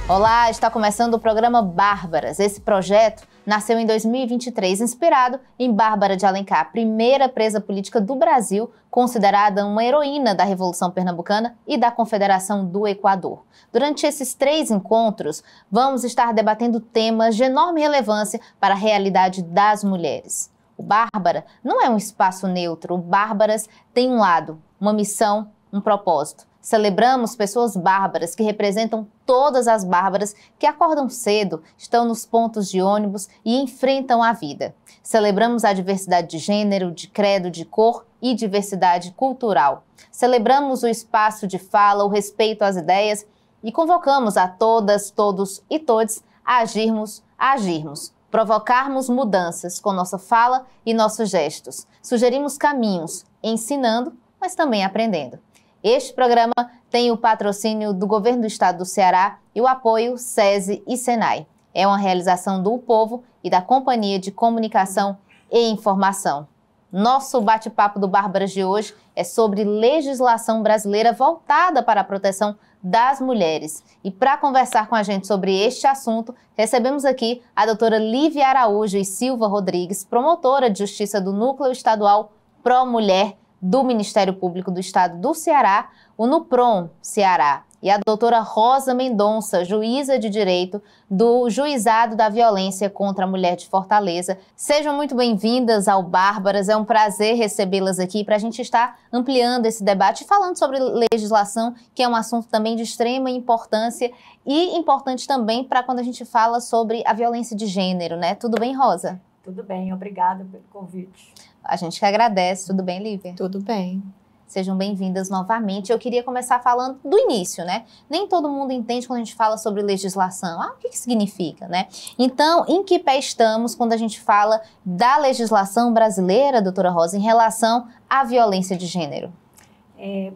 Olá, está começando o programa Bárbaras. Esse projeto nasceu em 2023, inspirado em Bárbara de Alencar, primeira presa política do Brasil, considerada uma heroína da Revolução Pernambucana e da Confederação do Equador. Durante esses 3 encontros, vamos estar debatendo temas de enorme relevância para a realidade das mulheres. O Bárbara não é um espaço neutro. O Bárbaras tem um lado, uma missão, um propósito. Celebramos pessoas bárbaras que representam todas as bárbaras que acordam cedo, estão nos pontos de ônibus e enfrentam a vida. Celebramos a diversidade de gênero, de credo, de cor e diversidade cultural. Celebramos o espaço de fala, o respeito às ideias e convocamos a todas, todos e todes a agirmos, provocarmos mudanças com nossa fala e nossos gestos. Sugerimos caminhos, ensinando, mas também aprendendo. Este programa tem o patrocínio do Governo do Estado do Ceará e o apoio SESI e SENAI. É uma realização do Povo e da Companhia de Comunicação e Informação. Nosso bate-papo do Bárbaras de hoje é sobre legislação brasileira voltada para a proteção das mulheres. E para conversar com a gente sobre este assunto, recebemos aqui a doutora Lívia Araújo e Silva Rodrigues, promotora de Justiça do Núcleo Estadual Pró Mulher do Ministério Público do Estado do Ceará, o NUPROM Ceará, e a doutora Rosa Mendonça, juíza de direito do Juizado da Violência contra a Mulher de Fortaleza. Sejam muito bem-vindas ao Bárbaras, é um prazer recebê-las aqui para a gente estar ampliando esse debate e falando sobre legislação, que é um assunto também de extrema importância e importante também para quando a gente fala sobre a violência de gênero, né? Tudo bem, Rosa? Tudo bem, obrigada pelo convite. A gente que agradece. Tudo bem, Lívia? Tudo bem. Sejam bem-vindas novamente. Eu queria começar falando do início, né? Nem todo mundo entende quando a gente fala sobre legislação. O que significa, né? Então, em que pé estamos quando a gente fala da legislação brasileira, doutora Rosa, em relação à violência de gênero?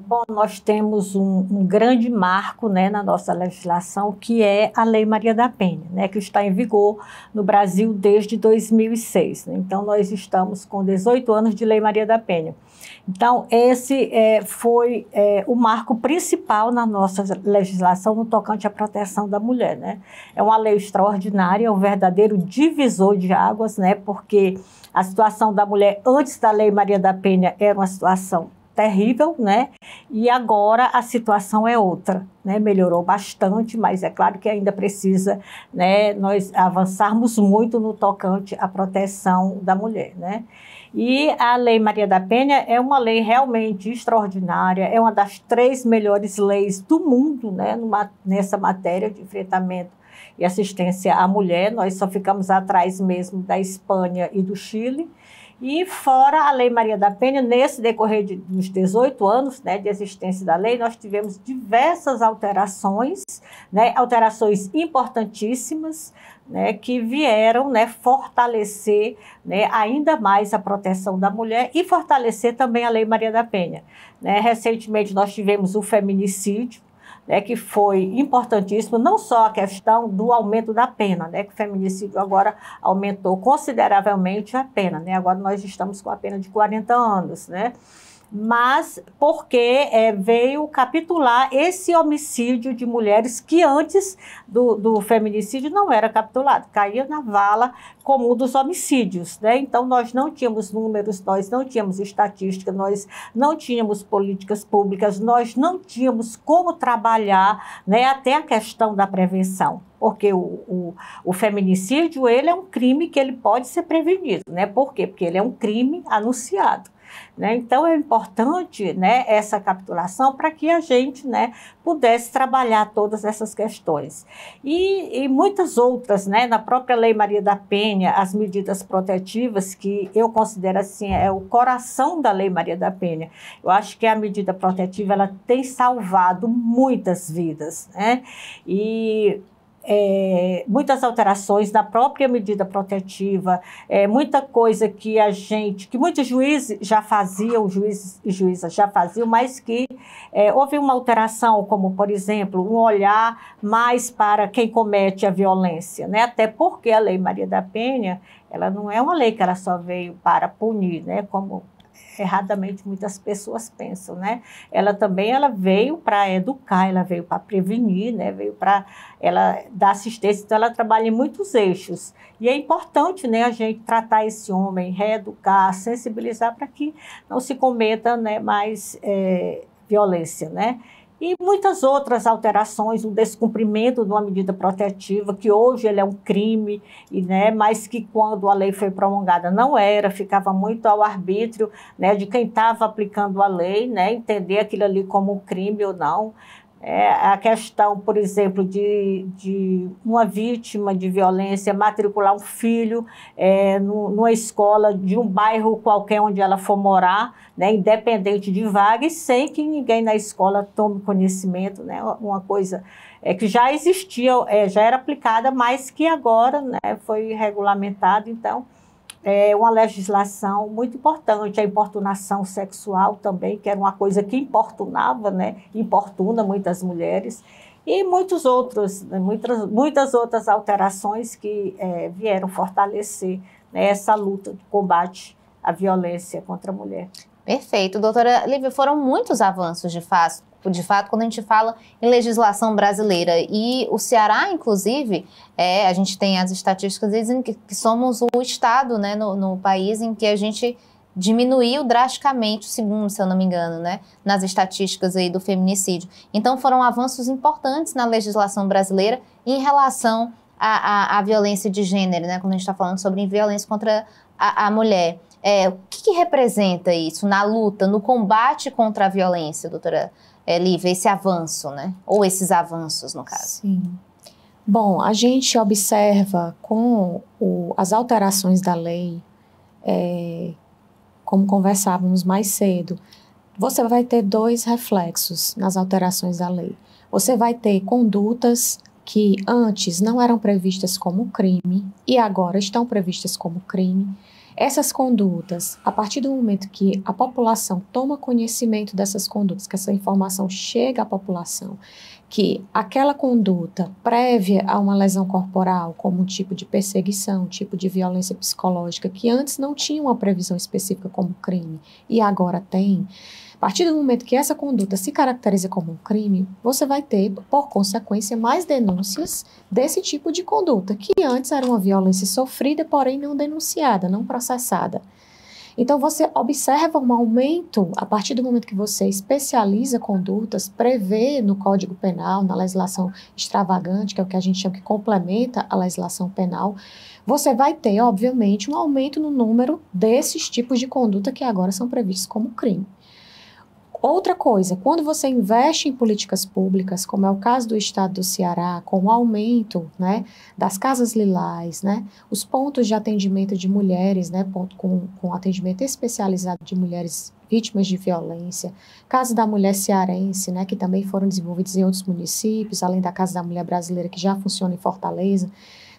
Bom, nós temos um grande marco, né, na nossa legislação, que é a Lei Maria da Penha, né, que está em vigor no Brasil desde 2006. Né? Então, nós estamos com 18 anos de Lei Maria da Penha. Então, esse foi o marco principal na nossa legislação no tocante à proteção da mulher. Né? É uma lei extraordinária, é um verdadeiro divisor de águas, né, porque a situação da mulher antes da Lei Maria da Penha era uma situação terrível, né? E agora a situação é outra, né? Melhorou bastante, mas é claro que ainda precisa, né, nós avançarmos muito no tocante à proteção da mulher, né? E a Lei Maria da Penha é uma lei realmente extraordinária, é uma das 3 melhores leis do mundo, né, nessa matéria de enfrentamento e assistência à mulher. Nós só ficamos atrás mesmo da Espanha e do Chile. E fora a Lei Maria da Penha, nesse decorrer dos 18 anos, né, de existência da lei, nós tivemos diversas alterações, né, alterações importantíssimas, né, que vieram, né, fortalecer, né, ainda mais a proteção da mulher e fortalecer também a Lei Maria da Penha. Né. Recentemente nós tivemos o feminicídio, né, que foi importantíssimo, não só a questão do aumento da pena, né, que o feminicídio agora aumentou consideravelmente a pena, né, agora nós estamos com a pena de 40 anos, né, mas porque veio capitular esse homicídio de mulheres que antes do feminicídio não era capitulado, caía na vala comum dos homicídios, né? Então nós não tínhamos números, nós não tínhamos estatística, nós não tínhamos políticas públicas, nós não tínhamos como trabalhar, né, até a questão da prevenção. Porque o feminicídio, ele é um crime que ele pode ser prevenido, né? Por quê? Porque ele é um crime anunciado. Né? Então é importante, né, essa capitulação para que a gente, né, pudesse trabalhar todas essas questões. E muitas outras, né, na própria Lei Maria da Penha, as medidas protetivas, que eu considero assim, é o coração da Lei Maria da Penha. Eu acho que a medida protetiva ela tem salvado muitas vidas, né? E muitas alterações na própria medida protetiva, muita coisa que muitos juízes já faziam, juízes e juízas já faziam, mas que houve uma alteração, como, por exemplo, um olhar mais para quem comete a violência, né? Até porque a Lei Maria da Penha, ela não é uma lei que ela só veio para punir, né? Como erradamente muitas pessoas pensam, né? Ela veio para educar, ela veio para prevenir, né? Veio para ela dar assistência, então ela trabalha em muitos eixos. E é importante, né, a gente tratar esse homem, reeducar, sensibilizar para que não se cometa, né, mais violência, né? E muitas outras alterações, o descumprimento de uma medida protetiva, que hoje ele é um crime, né, mas que quando a lei foi promulgada não era, ficava muito ao arbítrio, né, de quem estava aplicando a lei, né, entender aquilo ali como um crime ou não. A questão, por exemplo, de uma vítima de violência matricular um filho numa escola de um bairro qualquer onde ela for morar, né, independente de vaga, e sem que ninguém na escola tome conhecimento, né, uma coisa que já existia, já era aplicada, mas que agora, né, foi regulamentada. Então, é uma legislação muito importante, a importunação sexual também, que era uma coisa que importunava, né? Importuna muitas mulheres, e muitas outras alterações que vieram fortalecer, né, essa luta de combate à violência contra a mulher. Perfeito. Doutora Lívia, foram muitos avanços, de fato, quando a gente fala em legislação brasileira. E o Ceará, inclusive, a gente tem as estatísticas dizem que somos o estado, né, no país em que a gente diminuiu drasticamente o segundo, se eu não me engano, né, nas estatísticas aí do feminicídio. Então, foram avanços importantes na legislação brasileira em relação à violência de gênero, né, quando a gente está falando sobre violência contra a mulher. O que representa isso na luta, no combate contra a violência, doutora Lívia, esse avanço, né? Ou esses avanços, no caso? Sim. Bom, a gente observa com as alterações da lei, como conversávamos mais cedo, você vai ter dois reflexos nas alterações da lei. Você vai ter condutas que antes não eram previstas como crime e agora estão previstas como crime. Essas condutas, a partir do momento que a população toma conhecimento dessas condutas, que essa informação chega à população, que aquela conduta prévia a uma lesão corporal, como um tipo de perseguição, um tipo de violência psicológica, que antes não tinha uma previsão específica como crime e agora tem, a partir do momento que essa conduta se caracteriza como um crime, você vai ter, por consequência, mais denúncias desse tipo de conduta, que antes era uma violência sofrida, porém não denunciada, não processada. Então, você observa um aumento, a partir do momento que você especializa condutas, prevê no Código Penal, na legislação extravagante, que é o que a gente chama que complementa a legislação penal, você vai ter, obviamente, um aumento no número desses tipos de conduta que agora são previstos como crime. Outra coisa, quando você investe em políticas públicas, como é o caso do estado do Ceará, com o aumento, né, das casas lilás, né, os pontos de atendimento de mulheres, né, com atendimento especializado de mulheres vítimas de violência, Casa da Mulher Cearense, né, que também foram desenvolvidos em outros municípios, além da Casa da Mulher Brasileira, que já funciona em Fortaleza,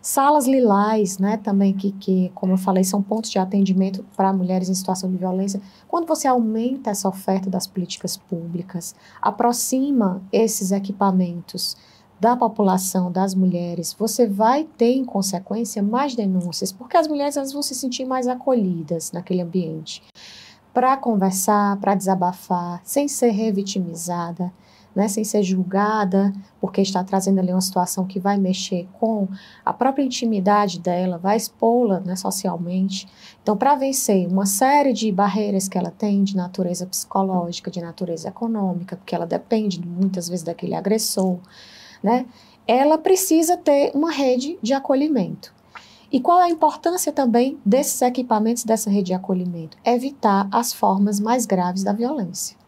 salas lilás, né, também que, como eu falei, são pontos de atendimento para mulheres em situação de violência. Quando você aumenta essa oferta das políticas públicas, aproxima esses equipamentos da população, das mulheres, você vai ter, em consequência, mais denúncias, porque as mulheres elas vão se sentir mais acolhidas naquele ambiente, para conversar, para desabafar, sem ser revitimizada, né, sem ser julgada, porque está trazendo ali uma situação que vai mexer com a própria intimidade dela, vai expô-la, né, socialmente. Então, para vencer uma série de barreiras que ela tem de natureza psicológica, de natureza econômica, porque ela depende muitas vezes daquele agressor, né, ela precisa ter uma rede de acolhimento. E qual é a importância também desses equipamentos, dessa rede de acolhimento? Evitar as formas mais graves da violência.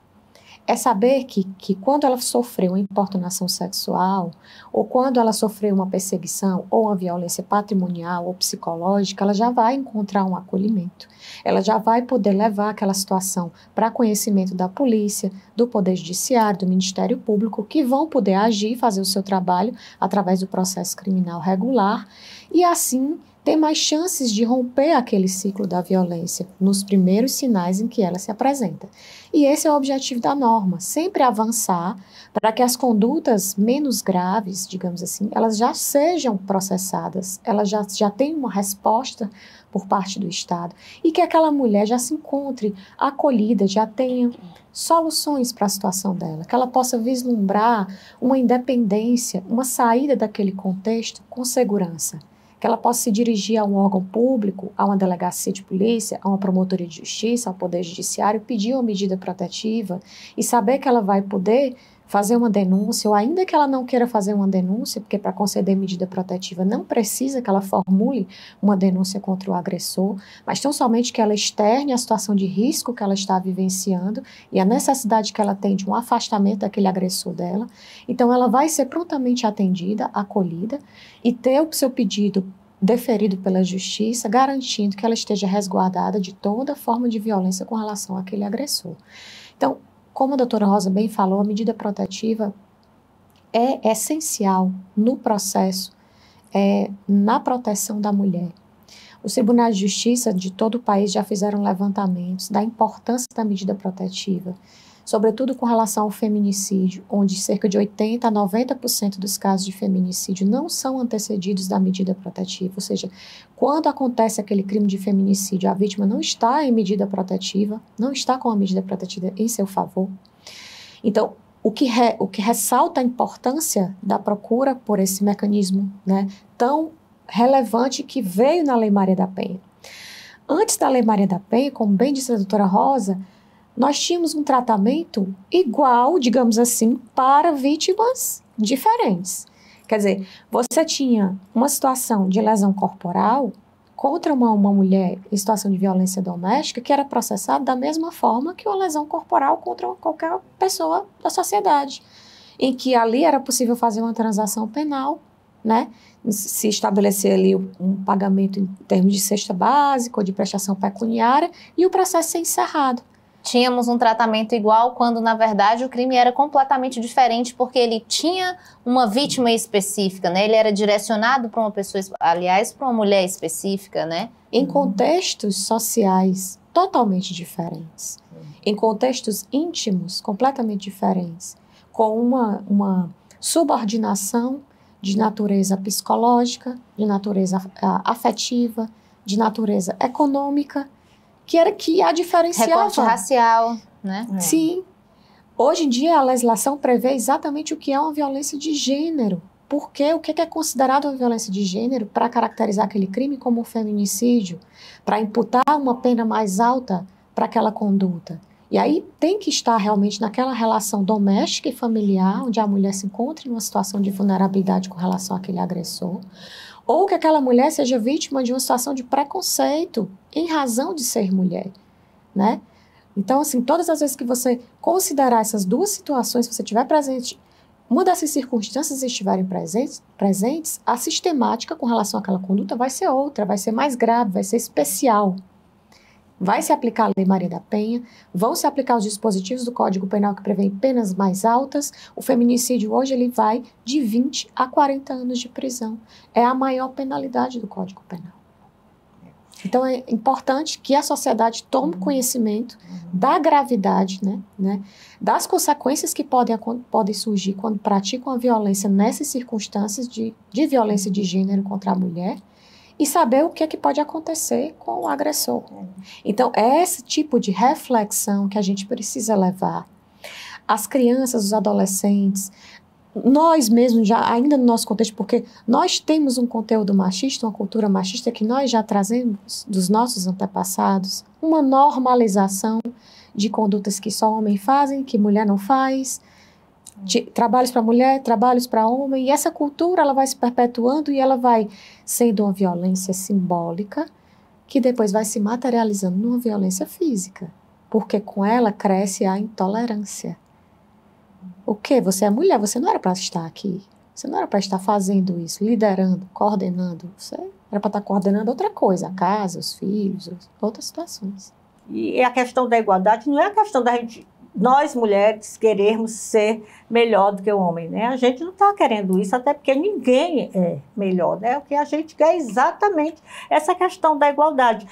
é saber que quando ela sofreu uma importunação sexual, ou quando ela sofreu uma perseguição, ou uma violência patrimonial ou psicológica, ela já vai encontrar um acolhimento. Ela já vai poder levar aquela situação para conhecimento da polícia, do Poder Judiciário, do Ministério Público, que vão poder agir, fazer o seu trabalho através do processo criminal regular, e assim ter mais chances de romper aquele ciclo da violência nos primeiros sinais em que ela se apresenta. E esse é o objetivo da norma, sempre avançar para que as condutas menos graves, digamos assim, elas já sejam processadas, elas já tenham uma resposta por parte do Estado e que aquela mulher já se encontre acolhida, já tenha soluções para a situação dela, que ela possa vislumbrar uma independência, uma saída daquele contexto com segurança. Que ela possa se dirigir a um órgão público, a uma delegacia de polícia, a uma promotoria de justiça, ao Poder Judiciário, pedir uma medida protetiva e saber que ela vai poder fazer uma denúncia, ou ainda que ela não queira fazer uma denúncia, porque para conceder medida protetiva não precisa que ela formule uma denúncia contra o agressor, mas tão somente que ela externe a situação de risco que ela está vivenciando e a necessidade que ela tem de um afastamento daquele agressor dela. Então ela vai ser prontamente atendida, acolhida e ter o seu pedido deferido pela justiça, garantindo que ela esteja resguardada de toda forma de violência com relação àquele agressor. Então, como a doutora Rosa bem falou, a medida protetiva é essencial no processo, na proteção da mulher. Os tribunais de justiça de todo o país já fizeram levantamentos da importância da medida protetiva, sobretudo com relação ao feminicídio, onde cerca de 80% a 90% dos casos de feminicídio não são antecedidos da medida protetiva, ou seja, quando acontece aquele crime de feminicídio, a vítima não está em medida protetiva, não está com a medida protetiva em seu favor. Então, o que ressalta a importância da procura por esse mecanismo, né, tão relevante que veio na Lei Maria da Penha. Antes da Lei Maria da Penha, como bem disse a doutora Rosa, nós tínhamos um tratamento igual, digamos assim, para vítimas diferentes. Quer dizer, você tinha uma situação de lesão corporal contra uma mulher em situação de violência doméstica que era processada da mesma forma que uma lesão corporal contra qualquer pessoa da sociedade, em que ali era possível fazer uma transação penal, né? Se estabelecer ali um pagamento em termos de cesta básica ou de prestação pecuniária e o processo ser encerrado. Tínhamos um tratamento igual quando, na verdade, o crime era completamente diferente porque ele tinha uma vítima específica, né? Ele era direcionado para uma pessoa, aliás, para uma mulher específica, né? Em contextos sociais totalmente diferentes, em contextos íntimos completamente diferentes, com uma subordinação de natureza psicológica, de natureza afetiva, de natureza econômica, que era que a diferenciava. Recorte racial, né? Sim. Hoje em dia, a legislação prevê exatamente o que é uma violência de gênero. Porque o que é considerado uma violência de gênero para caracterizar aquele crime como um feminicídio, para imputar uma pena mais alta para aquela conduta. E aí tem que estar realmente naquela relação doméstica e familiar, onde a mulher se encontra em uma situação de vulnerabilidade com relação àquele agressor, ou que aquela mulher seja vítima de uma situação de preconceito em razão de ser mulher, né? Então, assim, todas as vezes que você considerar essas duas situações, se você tiver presente, uma dessas circunstâncias estiverem presentes, a sistemática com relação àquela conduta vai ser outra, vai ser mais grave, vai ser especial. Vai se aplicar a Lei Maria da Penha, vão se aplicar os dispositivos do Código Penal que prevêem penas mais altas. O feminicídio hoje ele vai de 20 a 40 anos de prisão. É a maior penalidade do Código Penal. Então é importante que a sociedade tome conhecimento da gravidade, né, das consequências que podem surgir quando praticam a violência nessas circunstâncias de violência de gênero contra a mulher, e saber o que é que pode acontecer com o agressor. Então, é esse tipo de reflexão que a gente precisa levar. As crianças, os adolescentes, nós mesmos, já ainda no nosso contexto, porque nós temos um conteúdo machista, uma cultura machista que nós já trazemos dos nossos antepassados, uma normalização de condutas que só homem fazem, que mulher não faz, trabalhos para mulher, trabalhos para homem, e essa cultura ela vai se perpetuando e ela vai sendo uma violência simbólica que depois vai se materializando numa violência física, porque com ela cresce a intolerância. O quê? Você é mulher, você não era para estar aqui. Você não era para estar fazendo isso, liderando, coordenando. Você era para estar coordenando outra coisa, a casa, os filhos, outras situações. E a questão da igualdade não é a questão da gente, nós mulheres, querermos ser melhor do que o homem, né? A gente não está querendo isso, até porque ninguém é melhor, né? O que a gente quer é exatamente essa questão da igualdade.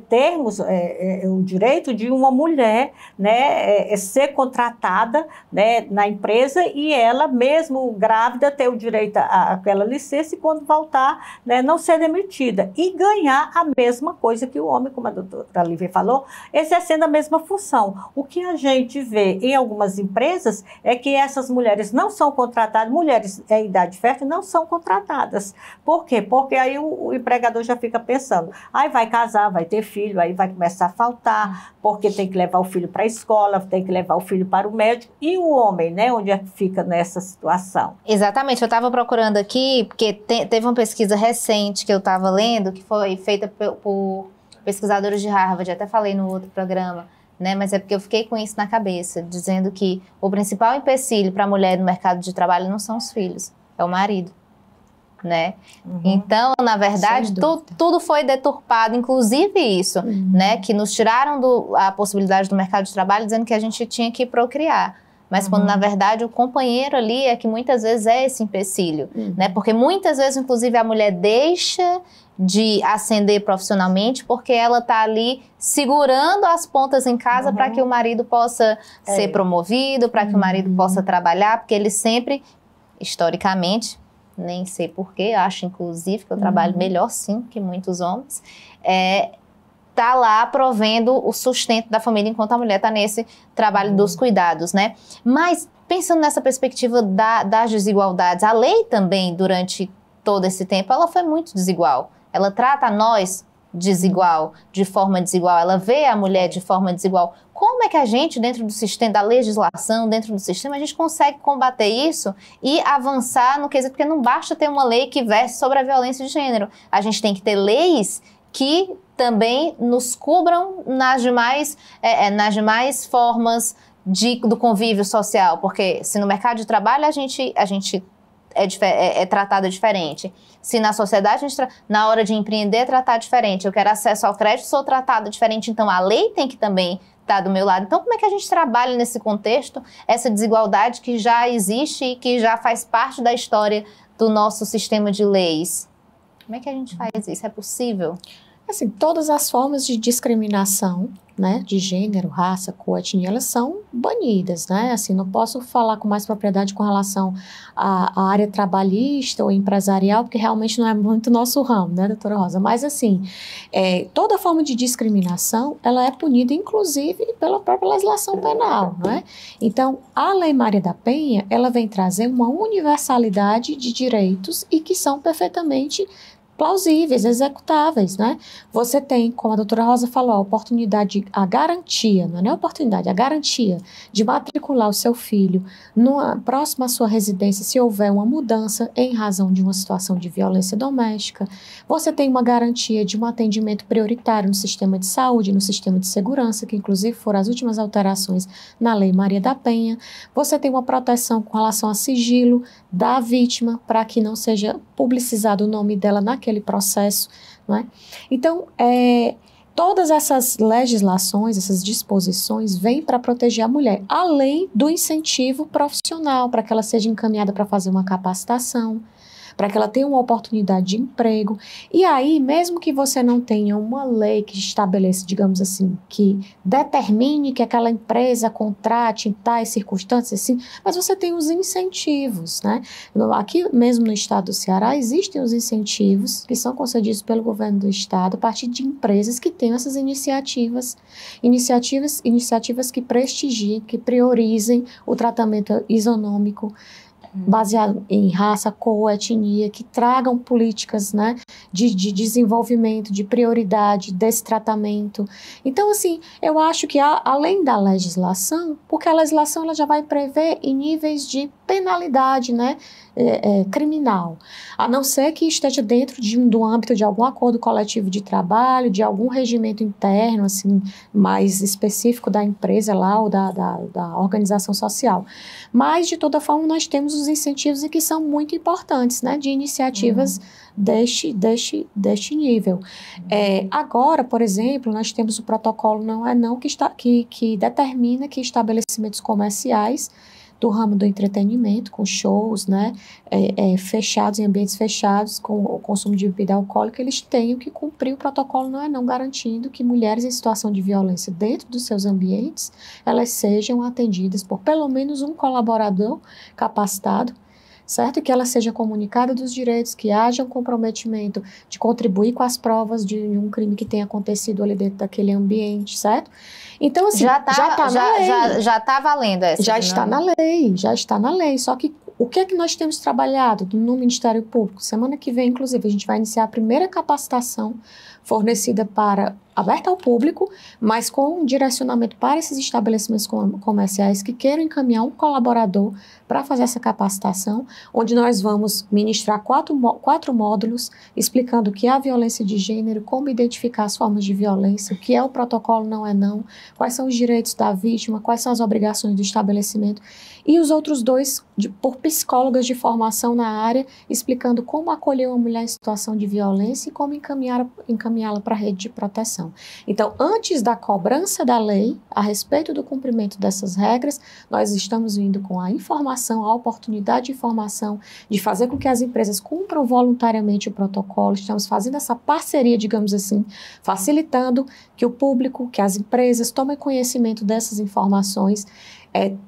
Termos o direito de uma mulher, né, ser contratada, né, na empresa e ela, mesmo grávida, ter o direito àquela licença e quando voltar, né, não ser demitida. E ganhar a mesma coisa que o homem, como a doutora Lívia falou, exercendo a mesma função. O que a gente vê em algumas empresas é que essas mulheres não são contratadas, mulheres em idade fértil não são contratadas. Por quê? Porque aí o empregador já fica pensando, aí vai casar, vai ter filho, aí vai começar a faltar, porque tem que levar o filho para a escola, tem que levar o filho para o médico, e o homem, né, onde é que fica nessa situação? Exatamente, eu estava procurando aqui, porque teve uma pesquisa recente que eu estava lendo, que foi feita por pesquisadores de Harvard, até falei no outro programa, né? Mas é porque eu fiquei com isso na cabeça, dizendo que o principal empecilho para a mulher no mercado de trabalho não são os filhos, é o marido, né? Uhum. Então, na verdade, tudo foi deturpado, inclusive isso, né? Que nos tiraram a possibilidade do mercado de trabalho, dizendo que a gente tinha que procriar. Mas quando, na verdade, o companheiro ali é que muitas vezes é esse empecilho, né? Porque muitas vezes, inclusive, a mulher deixa de ascender profissionalmente porque ela está ali segurando as pontas em casa para que o marido possa ser promovido, para que o marido possa trabalhar, porque ele sempre, historicamente, nem sei porquê, acho inclusive que eu trabalho melhor sim que muitos homens, tá lá provendo o sustento da família enquanto a mulher está nesse trabalho dos cuidados, né? Mas pensando nessa perspectiva das desigualdades, a lei também, durante todo esse tempo, ela foi muito desigual. Ela trata nós desigual, de forma desigual, ela vê a mulher de forma desigual. Como é que a gente, dentro do sistema, da legislação, dentro do sistema, a gente consegue combater isso e avançar no quesito? Porque não basta ter uma lei que verse sobre a violência de gênero. A gente tem que ter leis que também nos cubram nas demais formas do convívio social. Porque se no mercado de trabalho a gente é tratada diferente. Se na sociedade, na hora de empreender, é tratada diferente. Eu quero acesso ao crédito, sou tratada diferente. Então, a lei tem que também estar do meu lado. Então, como é que a gente trabalha nesse contexto, essa desigualdade que já existe e que já faz parte da história do nosso sistema de leis? Como é que a gente faz isso? É possível? Assim, todas as formas de discriminação, né, de gênero, raça, cor, etnia, elas são banidas, né? Assim, não posso falar com mais propriedade com relação à área trabalhista ou empresarial, porque realmente não é muito nosso ramo, né, doutora Rosa? Mas, assim, toda forma de discriminação, ela é punida, inclusive, pela própria legislação penal, né? Então, a Lei Maria da Penha, ela vem trazer uma universalidade de direitos e que são perfeitamente plausíveis, executáveis, né? Você tem, como a doutora Rosa falou, a oportunidade, a garantia, não é a oportunidade, a garantia de matricular o seu filho próximo à sua residência se houver uma mudança em razão de uma situação de violência doméstica. Você tem uma garantia de um atendimento prioritário no sistema de saúde, no sistema de segurança, que inclusive foram as últimas alterações na Lei Maria da Penha. Você tem uma proteção com relação a sigilo da vítima, para que não seja publicizado o nome dela naquele processo, não é? Então, todas essas legislações, essas disposições vêm para proteger a mulher, além do incentivo profissional, para que ela seja encaminhada para fazer uma capacitação, para que ela tenha uma oportunidade de emprego. E aí, mesmo que você não tenha uma lei que estabeleça, digamos assim, que determine que aquela empresa contrate em tais circunstâncias, assim, mas você tem os incentivos, né? Aqui mesmo no estado do Ceará, existem os incentivos que são concedidos pelo governo do estado a partir de empresas que tenham essas iniciativas que prestigiem, que priorizem o tratamento isonômico, baseado em raça, cor, etnia, que tragam políticas, né, de desenvolvimento, de prioridade desse tratamento. Então, assim, eu acho que além da legislação, porque a legislação ela já vai prever em níveis de penalidade, né, criminal, a não ser que esteja dentro do âmbito de algum acordo coletivo de trabalho, de algum regimento interno, assim, mais específico da empresa lá ou da organização social. Mas, de toda forma, nós temos os incentivos e que são muito importantes, né, de iniciativas deste nível. Agora, por exemplo, nós temos o protocolo Não é Não, que determina que estabelecimentos comerciais do ramo do entretenimento, com shows, né, fechados, em ambientes fechados, com o consumo de bebida alcoólica, eles tenham que cumprir o protocolo Não é Não, garantindo que mulheres em situação de violência dentro dos seus ambientes, elas sejam atendidas por pelo menos um colaborador capacitado, certo? Que ela seja comunicada dos direitos, que haja um comprometimento de contribuir com as provas de um crime que tenha acontecido ali dentro daquele ambiente, certo? Então, assim, já está valendo essa. Já está na lei. Só que o que é que nós temos trabalhado no Ministério Público? Semana que vem, inclusive, a gente vai iniciar a primeira capacitação fornecida aberta ao público, mas com um direcionamento para esses estabelecimentos comerciais que queiram encaminhar um colaborador para fazer essa capacitação, onde nós vamos ministrar quatro módulos explicando o que é a violência de gênero, como identificar as formas de violência, o que é o protocolo Não é Não, quais são os direitos da vítima, quais são as obrigações do estabelecimento, e os outros dois por psicólogas de formação na área, explicando como acolher uma mulher em situação de violência e como encaminhá-la para a rede de proteção. Então, antes da cobrança da lei, a respeito do cumprimento dessas regras, nós estamos vindo com a informação, a oportunidade de informação, de fazer com que as empresas cumpram voluntariamente o protocolo, estamos fazendo essa parceria, digamos assim, facilitando que o público, que as empresas tomem conhecimento dessas informações,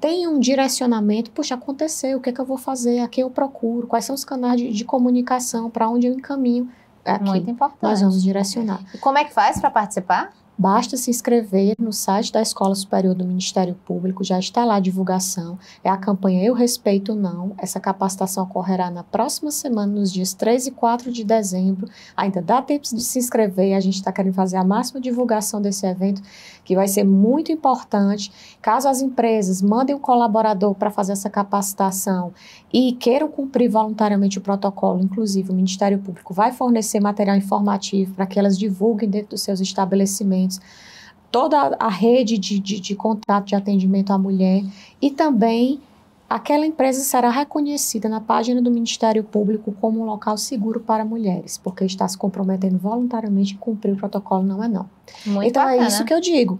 tenham um direcionamento, puxa, aconteceu, o que é que eu vou fazer, a quem eu procuro, quais são os canais de comunicação, para onde eu encaminho. Aqui, muito importante. Nós vamos direcionar. E como é que faz para participar? Basta se inscrever no site da Escola Superior do Ministério Público, já está lá a divulgação, é a campanha Eu Respeito Não. Essa capacitação ocorrerá na próxima semana, nos dias 3 e 4 de dezembro, ainda dá tempo de se inscrever, a gente está querendo fazer a máxima divulgação desse evento, que vai ser muito importante. Caso as empresas mandem um colaborador para fazer essa capacitação e queiram cumprir voluntariamente o protocolo, inclusive o Ministério Público vai fornecer material informativo para que elas divulguem dentro dos seus estabelecimentos toda a rede de contato de atendimento à mulher, e também aquela empresa será reconhecida na página do Ministério Público como um local seguro para mulheres, porque está se comprometendo voluntariamente em cumprir o protocolo Não é Não. Muito então bacana. É isso que eu digo.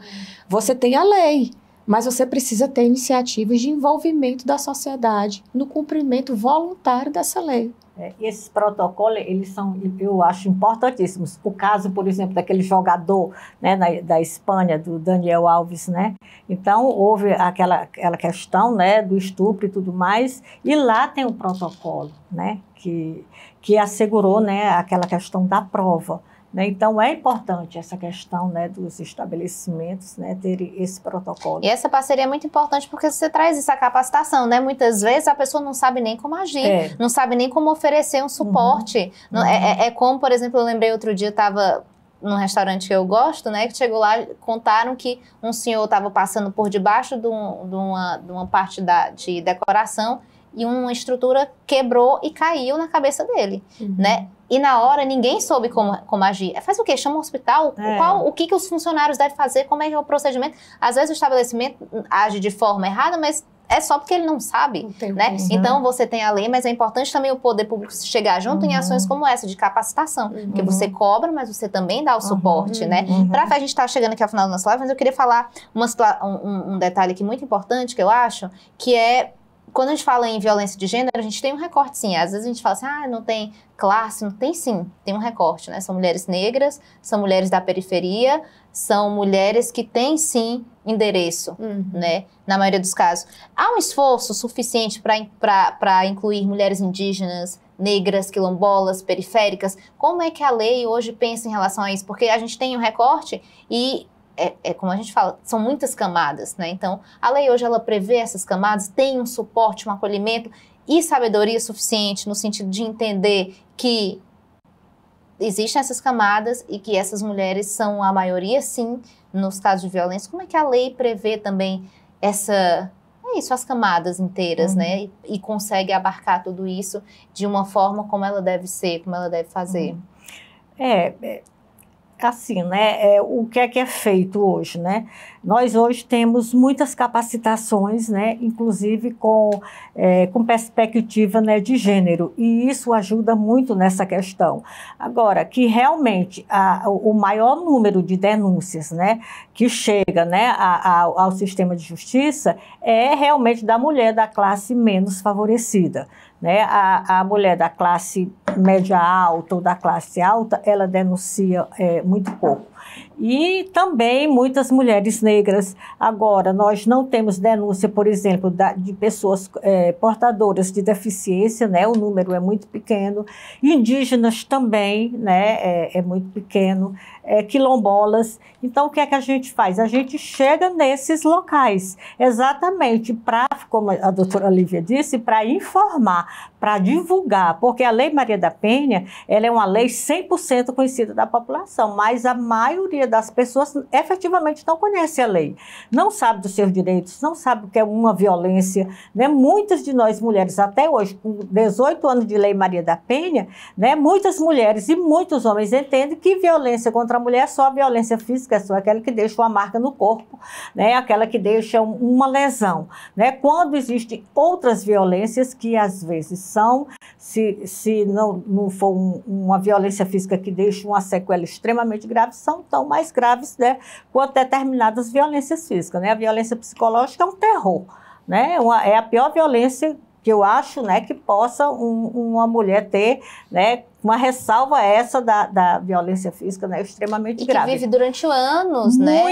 Você tem a lei, mas você precisa ter iniciativas de envolvimento da sociedade no cumprimento voluntário dessa lei. Esses protocolos, eles são, eu acho, importantíssimos. O caso, por exemplo, daquele jogador, né, da Espanha, do Daniel Alves, né? Então, houve aquela questão, né, do estupro e tudo mais, e lá tem um protocolo, né, que assegurou, né, aquela questão da prova. Né? Então, é importante essa questão, né, dos estabelecimentos, né, terem esse protocolo. E essa parceria é muito importante porque você traz essa capacitação, né? Muitas vezes a pessoa não sabe nem como agir, não sabe nem como oferecer um suporte. É como, por exemplo, eu lembrei outro dia, eu estava num restaurante que eu gosto, né, que chegou lá, contaram que um senhor estava passando por debaixo de uma parte de decoração e uma estrutura quebrou e caiu na cabeça dele, né? E na hora ninguém soube como agir. Faz o quê? Chama o hospital? O que os funcionários devem fazer? Como é que é o procedimento? Às vezes o estabelecimento age de forma errada, mas é só porque ele não sabe, né? Então você tem a lei, mas é importante também o poder público chegar junto em ações como essa, de capacitação. Porque você cobra, mas você também dá o suporte, né? A gente tá chegando aqui ao final da nossa live, mas eu queria falar um detalhe aqui muito importante que eu acho, que é quando a gente fala em violência de gênero, a gente tem um recorte, sim. Às vezes a gente fala assim, não tem classe, não tem, sim. Tem um recorte, né? São mulheres negras, são mulheres da periferia, são mulheres que têm, sim, endereço, né? Na maioria dos casos. Há um esforço suficiente para incluir mulheres indígenas, negras, quilombolas, periféricas? Como é que a lei hoje pensa em relação a isso? Porque a gente tem um recorte e... como a gente fala, são muitas camadas, né? Então, a lei hoje, ela prevê essas camadas, tem um suporte, um acolhimento e sabedoria suficiente no sentido de entender que existem essas camadas e que essas mulheres são a maioria, sim, nos casos de violência. Como é que a lei prevê também é isso, as camadas inteiras, né? E consegue abarcar tudo isso de uma forma como ela deve ser, como ela deve fazer. Assim, né, o que é feito hoje, né? Nós hoje temos muitas capacitações, né, inclusive com perspectiva, né, de gênero, e isso ajuda muito nessa questão. Agora, que realmente o maior número de denúncias, né, que chega, né, ao sistema de justiça é realmente da mulher da classe menos favorecida. Né? A mulher da classe média alta ou da classe alta, ela denuncia muito pouco. E também muitas mulheres negras. Agora, nós não temos denúncia, por exemplo, de pessoas portadoras de deficiência, né? O número é muito pequeno. Indígenas também, né? É muito pequeno. Quilombolas. Então, o que é que a gente faz? A gente chega nesses locais, exatamente para, como a doutora Lívia disse, para informar, para divulgar, porque a Lei Maria da Penha, ela é uma lei 100% conhecida da população, mas a maioria das pessoas efetivamente não conhece a lei, não sabe dos seus direitos, não sabe o que é uma violência, né? Muitas de nós mulheres, até hoje, com 18 anos de Lei Maria da Penha, né? Muitas mulheres e muitos homens entendem que violência contra a mulher é só a violência física, é só aquela que deixa uma marca no corpo, né? Aquela que deixa uma lesão, né? Quando existem outras violências que às vezes são, se não for uma violência física que deixa uma sequela extremamente grave, são tão mais graves, né, quanto determinadas violências físicas, né? A violência psicológica é um terror, né? É a pior violência que eu acho, né, que possa uma mulher ter, né, uma ressalva essa da violência física, né, extremamente grave. E que vive durante anos, né?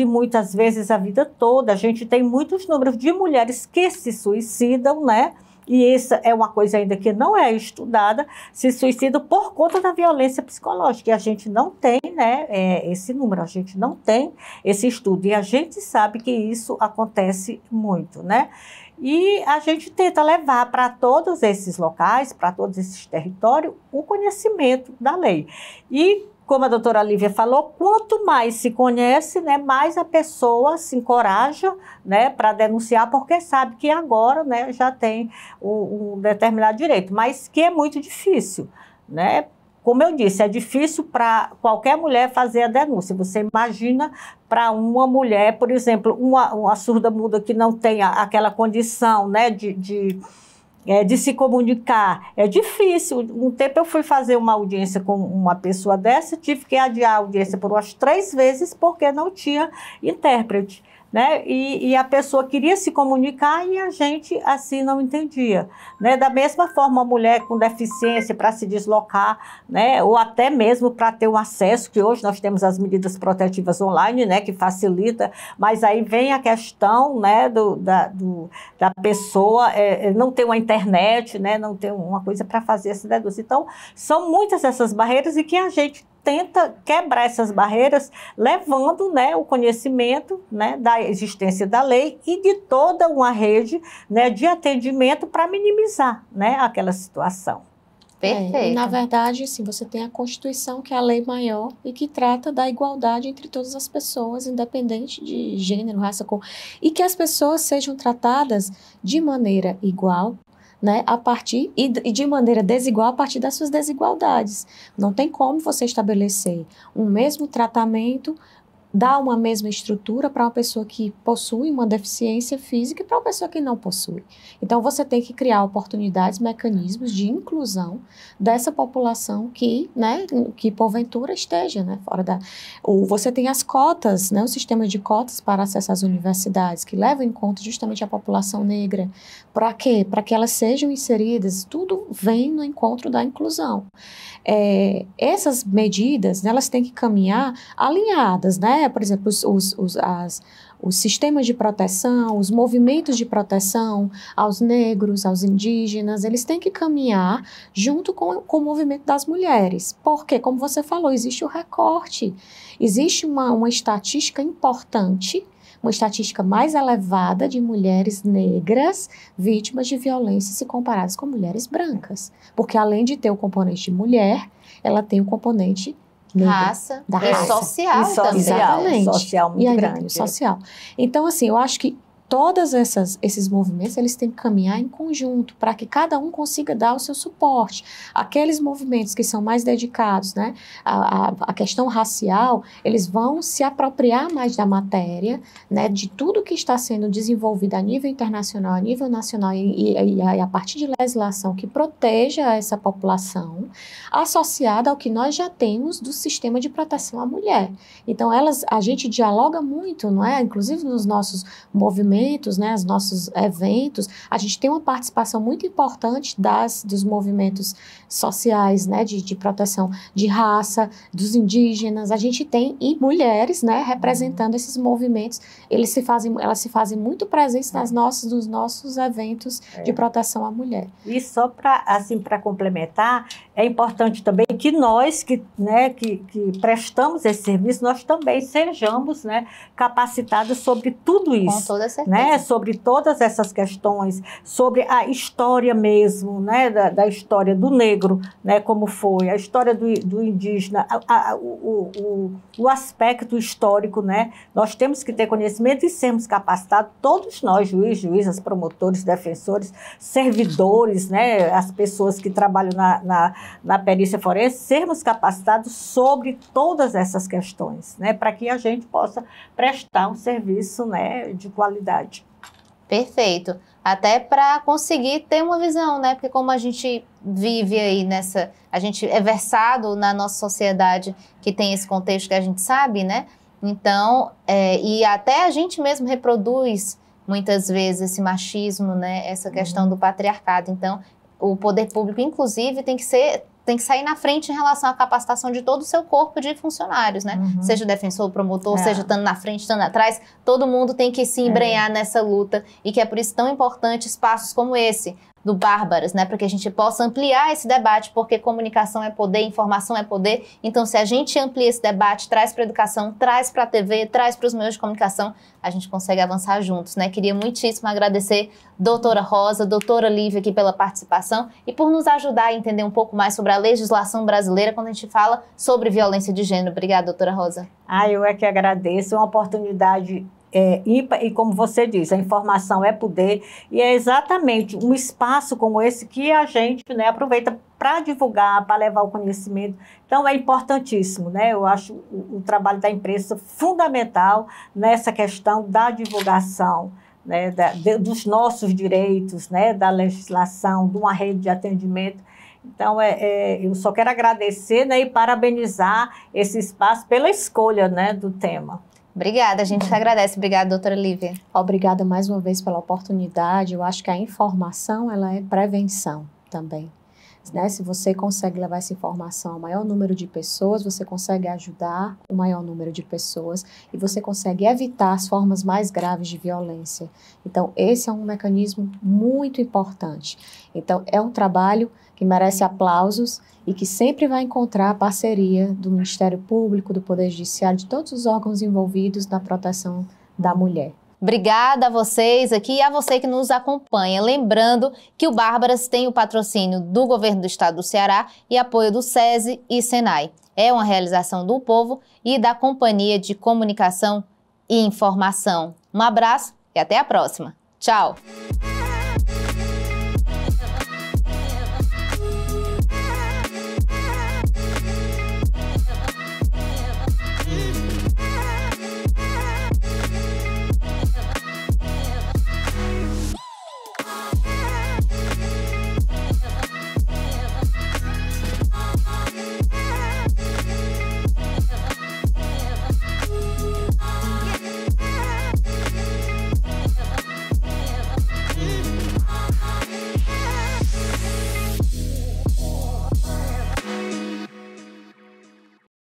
Muitas vezes a vida toda. A gente tem muitos números de mulheres que se suicidam, né? E essa é uma coisa ainda que não é estudada, se suicidam por conta da violência psicológica. E a gente não tem, né, esse número, a gente não tem esse estudo. E a gente sabe que isso acontece muito, né? E a gente tenta levar para todos esses locais, para todos esses territórios, o conhecimento da lei. E, como a doutora Lívia falou, quanto mais se conhece, né, mais a pessoa se encoraja, né, para denunciar, porque sabe que agora, né, já tem um determinado direito, mas que é muito difícil, né? Como eu disse, é difícil para qualquer mulher fazer a denúncia. Você imagina para uma mulher, por exemplo, uma surda-muda que não tem aquela condição, né, de se comunicar. É difícil. Um tempo eu fui fazer uma audiência com uma pessoa dessa, tive que adiar a audiência por umas 3 vezes porque não tinha intérprete. Né? E a pessoa queria se comunicar e a gente assim não entendia, né? Da mesma forma, a mulher com deficiência para se deslocar, né? Ou até mesmo para ter um acesso, que hoje nós temos as medidas protetivas online, né? Que facilita, mas aí vem a questão, né? Da pessoa não ter uma internet, né? Não ter uma coisa para fazer essa denúncia. Então, são muitas essas barreiras e que a gente tenta quebrar essas barreiras, levando, né, o conhecimento, né, da existência da lei e de toda uma rede, né, de atendimento para minimizar, né, aquela situação. Perfeito. E, na verdade, assim, você tem a Constituição, que é a lei maior e que trata da igualdade entre todas as pessoas, independente de gênero, raça, cor, e que as pessoas sejam tratadas de maneira igual, né, a partir e de maneira desigual a partir das suas desigualdades. Não tem como você estabelecer um mesmo tratamento, dar uma mesma estrutura para uma pessoa que possui uma deficiência física e para uma pessoa que não possui. Então, você tem que criar oportunidades, mecanismos de inclusão dessa população que, né, que porventura esteja, né, fora da... Você tem as cotas, né, o sistema de cotas para acesso às universidades, que levam em conta justamente a população negra. Para quê? Para que elas sejam inseridas, tudo vem no encontro da inclusão. Essas medidas, né, elas têm que caminhar alinhadas, né? Por exemplo, os sistemas de proteção, os movimentos de proteção aos negros, aos indígenas, eles têm que caminhar junto com o movimento das mulheres. Porque, como você falou, existe o recorte, existe uma estatística importante, uma estatística mais elevada de mulheres negras vítimas de violência se comparadas com mulheres brancas. Porque além de ter o componente de mulher, ela tem o componente negra, raça, da e raça. social também. Exatamente. Social muito e ainda grande. tem o social. Então, assim, eu acho que todos esses movimentos, eles têm que caminhar em conjunto, para que cada um consiga dar o seu suporte. Aqueles movimentos que são mais dedicados, né, à questão racial, eles vão se apropriar mais da matéria, né, de tudo que está sendo desenvolvido a nível internacional, a nível nacional e a partir de legislação que proteja essa população, associada ao que nós já temos do sistema de proteção à mulher. Então, a gente dialoga muito, não é? Inclusive nos nossos movimentos, né, os nossos eventos, a gente tem uma participação muito importante dos movimentos sociais, né, de proteção de raça, dos indígenas, a gente tem e mulheres, né, representando esses movimentos, elas se fazem muito presentes nos nossos eventos de proteção à mulher. E só para complementar, é importante também que nós que prestamos esse serviço, nós também sejamos, né, capacitados sobre tudo isso. Com toda certeza. Né, sobre todas essas questões, sobre a história mesmo, né, da história do negro, né, como foi, a história do indígena, o aspecto histórico, né, nós temos que ter conhecimento e sermos capacitados, todos nós, juízes, promotores, defensores, servidores, né, as pessoas que trabalham na perícia forense, sermos capacitados sobre todas essas questões, né, para que a gente possa prestar um serviço, né, de qualidade. Perfeito. Até para conseguir ter uma visão, né? Porque como a gente vive aí a gente é versado na nossa sociedade que tem esse contexto que a gente sabe, né? Então, e até a gente mesmo reproduz muitas vezes esse machismo, né? Essa questão do patriarcado. Então, o poder público, inclusive, tem que sair na frente em relação à capacitação de todo o seu corpo de funcionários, né? Seja defensor, promotor, seja estando na frente, estando atrás, todo mundo tem que se embrenhar nessa luta e que é por isso tão importante espaços como esse, do Bárbaras, né? Para que a gente possa ampliar esse debate, porque comunicação é poder, informação é poder. Então, se a gente amplia esse debate, traz para a educação, traz para a TV, traz para os meios de comunicação, a gente consegue avançar juntos, né? Queria muitíssimo agradecer doutora Rosa, doutora Lívia aqui pela participação e por nos ajudar a entender um pouco mais sobre a legislação brasileira quando a gente fala sobre violência de gênero. Obrigada, doutora Rosa. Eu é que agradeço, é uma oportunidade ímpar, e como você diz, a informação é poder, e é exatamente um espaço como esse que a gente, né, aproveita para divulgar, para levar o conhecimento. Então, é importantíssimo, né? Eu acho o trabalho da imprensa fundamental nessa questão da divulgação, né, dos nossos direitos, né, da legislação, de uma rede de atendimento. Então, eu só quero agradecer, né, e parabenizar esse espaço pela escolha, né, do tema. Obrigada, a gente te agradece. Obrigada, doutora Lívia. Obrigada mais uma vez pela oportunidade. Eu acho que a informação, ela é prevenção também. Né? Se você consegue levar essa informação ao maior número de pessoas, você consegue ajudar o maior número de pessoas e você consegue evitar as formas mais graves de violência. Então, esse é um mecanismo muito importante. Então, é um trabalho que merece aplausos e que sempre vai encontrar a parceria do Ministério Público, do Poder Judiciário, de todos os órgãos envolvidos na proteção da mulher. Obrigada a vocês aqui e a você que nos acompanha. Lembrando que o Bárbaras tem o patrocínio do Governo do Estado do Ceará e apoio do SESI e SENAI. É uma realização do Povo e da Companhia de Comunicação e Informação. Um abraço e até a próxima. Tchau!